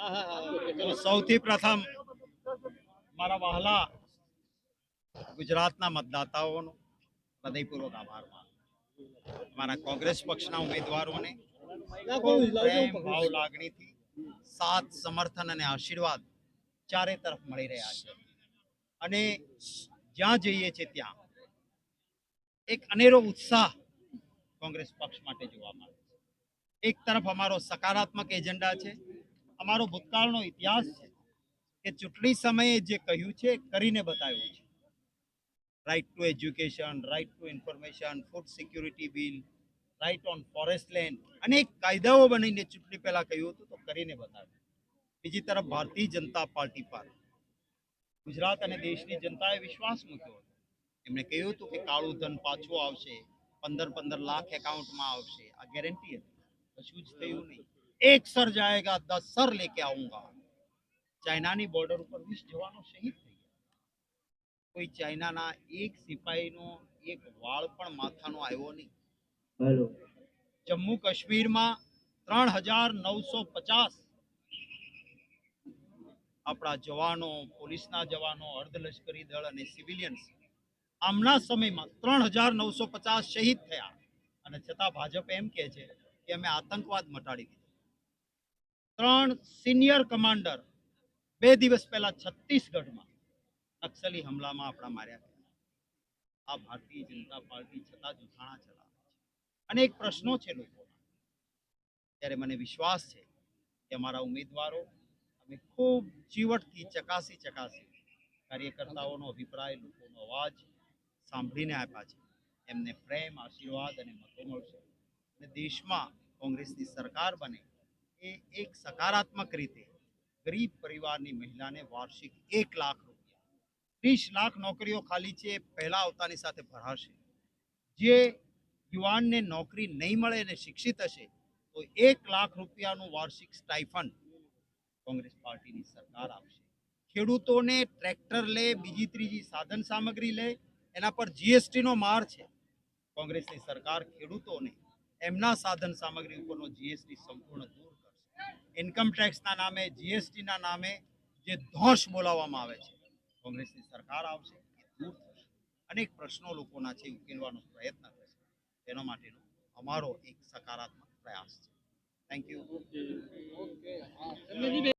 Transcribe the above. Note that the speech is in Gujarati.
તો સૌથી પ્રથમ મારા વહાલા ગુજરાતના મતદાતાઓનો હૃદયપૂર્વક આભાર માનું. મારા કોંગ્રેસ પક્ષના ઉમેદવારોને ખૂબ પ્રેમ ભાવ લાગણીથી સાથ સમર્થન અને આશીર્વાદ ચારે તરફ મળી રહ્યા છે અને જ્યાં જઈએ છીએ ત્યાં એક અનેરો ઉત્સાહ કોંગ્રેસ પક્ષ માટે જોવા મળે છે. એક તરફ અમારો સકારાત્મક એજન્ડા છે, અમારો ભૂતકાળનો ઇતિહાસ છે કે ચૂંટણી સમયે જે કહ્યું છે કરીને બતાવ્યું છે. Right to education, right to information, food security bill, right on forest land, અનેક કાયદાઓ બનીને ચૂંટણી પહેલા કહ્યું હતું તો કરીને બતાવ્યું. બીજી તરફ ભારતીય જનતા પાર્ટી પર ગુજરાત અને દેશની જનતાએ વિશ્વાસ મૂક્યો હતો. એમણે કહ્યું હતું કે કાળું ધન પાછું આવશે, 15-15 લાખ એકાઉન્ટમાં આવશે. આ ગેરંટી હતી, કશું જ થયું નહીં. એક સર જાયેગા 10 સર લેકે આऊंगा. ચાઇનાની બોર્ડર ઉપર 20 જવાનો શહીદ થઈ ગયા. કોઈ ચાઇનાના એક સિપાહીનો એક વાળ પણ માથાનો આવ્યો નહીં. જમ્મુ કાશ્મીરમાં 3950 આપણા જવાનો, પોલીસના જવાનો, અર્ધલશ્કરી દળ અને સિવિલિયન્સ આમના સમયમાં 3950 શહીદ થયા અને છતાં ભાજપ એમ કહે છે કે અમે આતંકવાદ મટાડી દીધો. 3 સિનિયર કમાન્ડર 2 દિવસ પહેલા છત્તીસગઢમાં નક્સલી હુમલામાં આપણા માર્યા ગયા. આ ભારતીય જનતા પાર્ટી છતાં જુઠાણા ચલાવે છે. અનેક પ્રશ્નો છે લોકોના. ત્યારે મને વિશ્વાસ છે કે અમારા ઉમેદવારો અમે ખૂબ ચીવટથી ચકાસી કાર્યકર્તાઓનો અભિપ્રાય, લોકોનો અવાજ સાંભળીને આપ્યા છે. એમને પ્રેમ, આશીર્વાદ અને મતો મળશે અને દેશમાં કોંગ્રેસની સરકાર બને એ એક સકારાત્મક રીતે ગરીબ પરિવારની મહિલાને વાર્ષિક 1 લાખ રૂપિયા, 30 લાખ નોકરીઓ ખાલી છે, પહેલા આવતાની સાથે ભરાશે. જે યુવાનને નોકરી નહીં મળે અને શિક્ષિત હશે તો 1 લાખ રૂપિયાનું વાર્ષિક સ્ટાઇફંડ કોંગ્રેસ પાર્ટીની સરકાર આપશે. ખેડૂતોને ટ્રેક્ટર લે, બીજી ત્રીજી સાધન સામગ્રી લે, એના પર જીએસટી નો માર છે. કોંગ્રેસની સરકાર ખેડૂતોને એમના સાધન સામગ્રી ઉપરનો જીએસટી સંપૂર્ણ દૂર કરશે. ઇન્કમ ટેક્સના નામે, જીએસટીના નામે જે ધોષ બોલાવવામાં આવે છે, કોંગ્રેસની સરકાર આવશે, એ દૂર થશે. અનેક પ્રશ્નો લોકોના છે, ઉકેલવાનો પ્રયત્ન થશે. તેના માટેનો અમારો એક સકારાત્મક પ્રયાસ છે. Thank you.